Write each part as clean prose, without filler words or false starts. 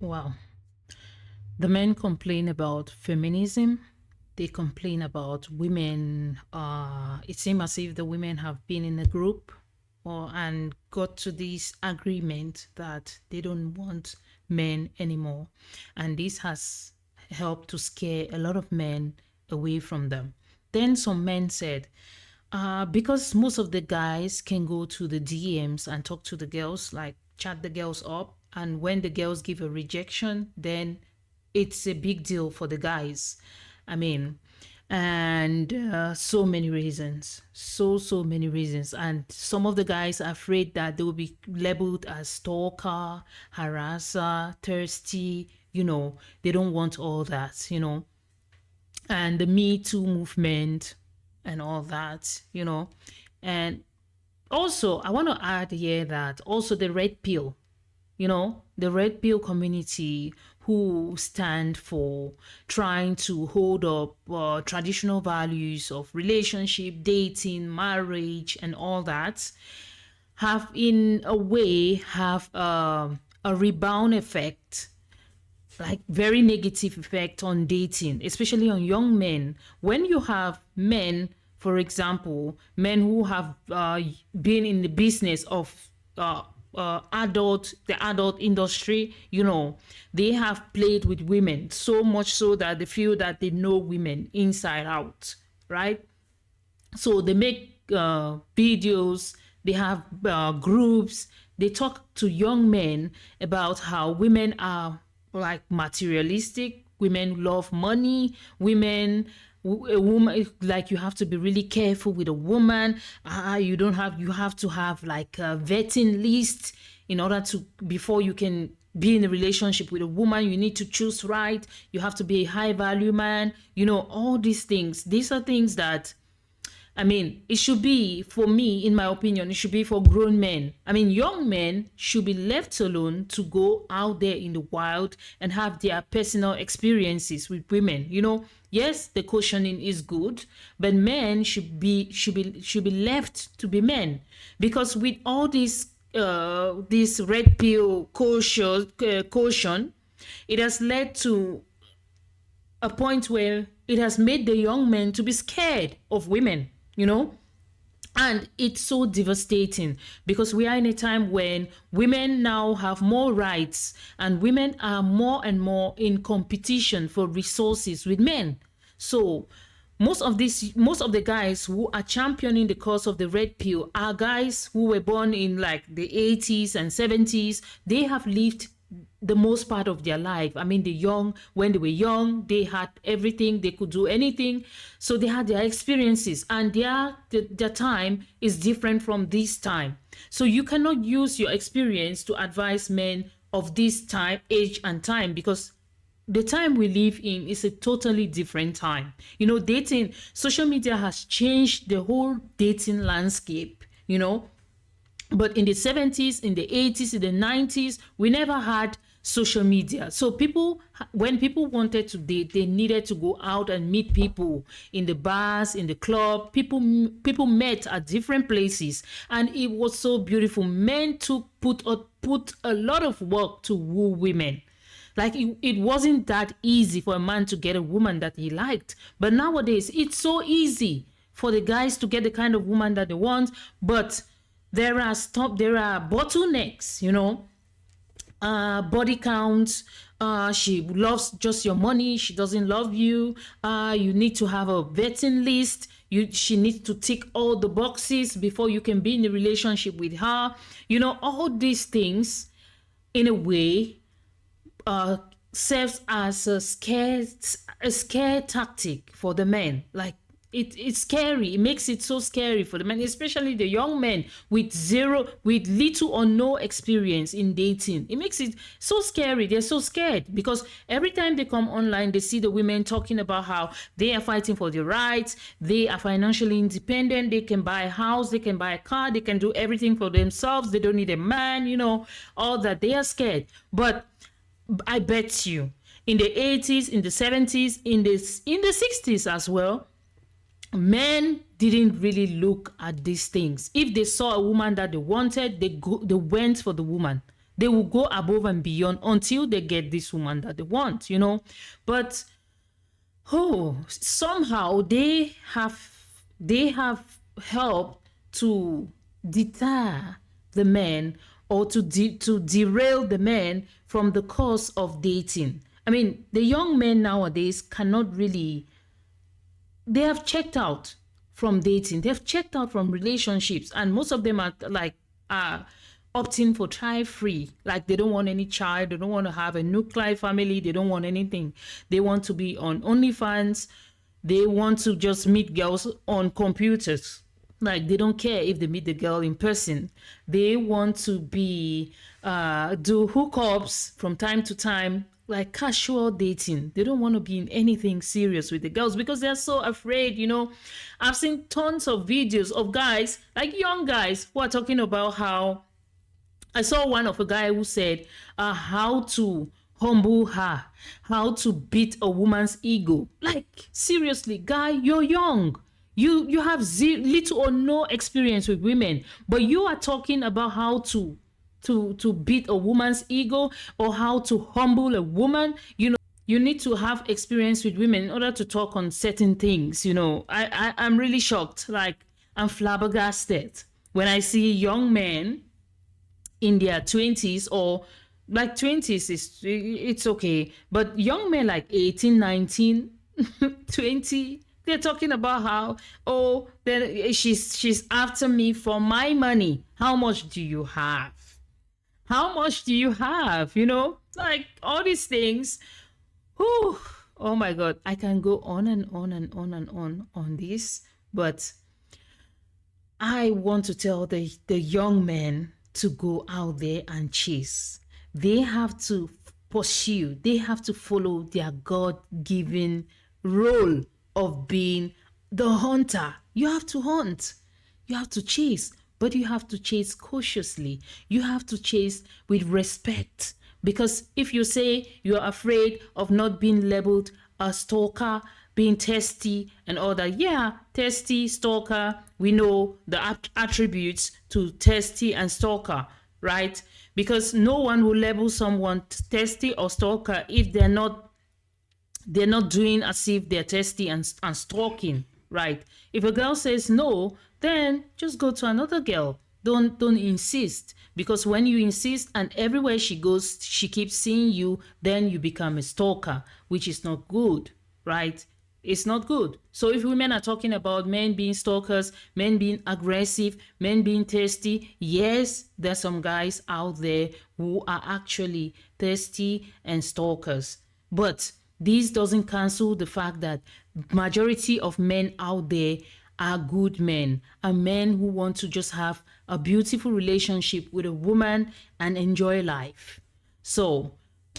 Wow. The men complain about feminism. They complain about women. It seems as if the women have been in a group or and got to this agreement that they don't want men anymore. And this has helped to scare a lot of men away from them. Then some men said, because most of the guys can go to the DMs and talk to the girls, like chat the girls up, and when the girls give a rejection, then it's a big deal for the guys. I mean, and so many reasons, so many reasons, and some of the guys are afraid that they will be labeled as stalker, harasser, thirsty. They don't want all that. And the Me Too movement and all that. And also, I want to add here that also the red pill, the red pill community who stand for trying to hold up traditional values of relationship, dating, marriage, and all that, have in a way have a rebound effect, like very negative effect on dating, especially on young men. When you have men, for example, men who have been in the business of the adult industry, they have played with women so much so that they feel that they know women inside out, right? So they make videos, they have groups, they talk to young men about how women are like materialistic, women love money, a woman, like, you have to be really careful with a woman. You have to have like a vetting list in order to, before you can be in a relationship with a woman, you need to choose right, you have to be a high value man, all these things. These are things that, I mean, it should be, for me, in my opinion, it should be for grown men. I mean, young men should be left alone to go out there in the wild and have their personal experiences with women. Yes, the cautioning is good, but men should be left to be men, because with all this red pill caution, it has led to a point where it has made the young men to be scared of women. And it's so devastating, because we are in a time when women now have more rights and women are more and more in competition for resources with men. So most of the guys who are championing the cause of the red pill are guys who were born in like the 80s and 70s. They have lived the most part of their life. I mean, when they were young, they had everything, they could do anything. So they had their experiences, and their time is different from this time. So you cannot use your experience to advise men of this time, age and time, because the time we live in is a totally different time. Dating, social media has changed the whole dating landscape. But in the 70s, in the 80s, in the 90s, we never had social media. So when people wanted to date, they needed to go out and meet people in the bars, in the club. People met at different places, and it was so beautiful. Men put a lot of work to woo women. Like, it wasn't that easy for a man to get a woman that he liked. But nowadays, it's so easy for the guys to get the kind of woman that they want. But there are bottlenecks. Body count. She loves just your money. She doesn't love you. You need to have a vetting list. She needs to tick all the boxes before you can be in a relationship with her. All these things, in a way, serves as a scare tactic for the men. Like, it's scary. It makes it so scary for the men, especially the young men with little or no experience in dating. It makes it so scary. They're so scared, because every time they come online, they see the women talking about how they are fighting for their rights, they are financially independent, they can buy a house, they can buy a car, they can do everything for themselves, they don't need a man, all that. They are scared. But I bet you, in the 80s, in the 70s, in the 60s as well, men didn't really look at these things. If they saw a woman that they wanted, they went for the woman. They will go above and beyond until they get this woman that they want, But somehow they have helped to deter the men, or to derail the men from the course of dating. I mean, the young men nowadays cannot really, they have checked out from dating, they've checked out from relationships, and most of them are like opting for child free. Like, they don't want any child, they don't want to have a nuclear family, they don't want anything. They want to be on OnlyFans, they want to just meet girls on computers. Like, they don't care if they meet the girl in person. They want to be do hookups from time to time, like casual dating. They don't want to be in anything serious with the girls because they're so afraid. I've seen tons of videos of guys, like young guys, who are talking about how, I saw one of a guy who said how to humble her, how to beat a woman's ego. Like, seriously, guy, you're young. You have little or no experience with women, but you are talking about how to beat a woman's ego, or how to humble a woman. You need to have experience with women in order to talk on certain things. I'm really shocked. Like, I'm flabbergasted when I see young men in their 20s, or like 20s it's okay, but young men like 18, 19, 20, they're talking about how, oh, then she's after me for my money. How much do you have? How much do you have? Like, all these things. Whew, oh my god, I can go on and on and on and on this, but I want to tell the young men to go out there and chase. They have to pursue, they have to follow their God-given role of being the hunter. You have to hunt, you have to chase, but you have to chase cautiously. You have to chase with respect. Because if you say you're afraid of not being labeled a stalker, being testy and all that, yeah, testy, stalker, we know the attributes to testy and stalker, right? Because no one will label someone testy or stalker if they're not doing as if they're testy and stalking, right? If a girl says no, then just go to another girl. Don't insist, because when you insist and everywhere she goes she keeps seeing you, then you become a stalker, which is not good, right? It's not good. So if women are talking about men being stalkers, men being aggressive, men being thirsty, yes, there's some guys out there who are actually thirsty and stalkers. But this doesn't cancel the fact that majority of men out there are good men, are men who want to just have a beautiful relationship with a woman and enjoy life. So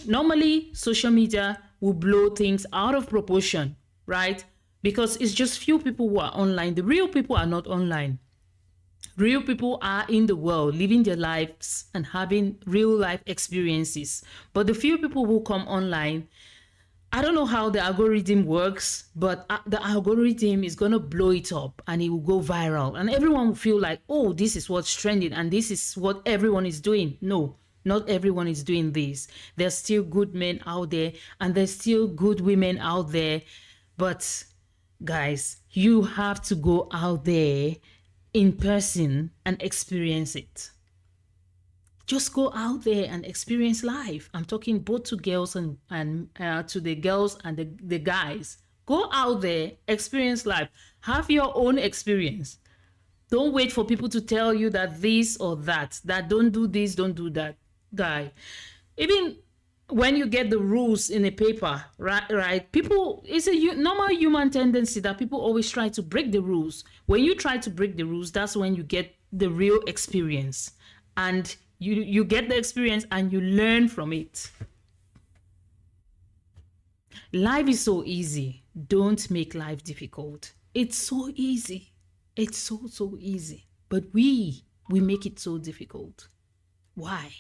normally social media will blow things out of proportion, right? Because it's just few people who are online. The real people are not online. Real people are in the world living their lives and having real life experiences. But the few people who come online, I don't know how the algorithm works, but the algorithm is going to blow it up and it will go viral. And everyone will feel like, oh, this is what's trending and this is what everyone is doing. No, not everyone is doing this. There's still good men out there and there's still good women out there. But guys, you have to go out there in person and experience it. Just go out there and experience life. I'm talking both to girls and to the girls and the guys. Go out there, experience life. Have your own experience. Don't wait for people to tell you that this or that don't do this, don't do that. Guy, even when you get the rules in a paper, right? People, it's a normal human tendency that people always try to break the rules. When you try to break the rules, that's when you get the real experience. And you get the experience and you learn from it. Life is so easy. Don't make life difficult. It's so easy. It's so easy. But we make it so difficult. Why?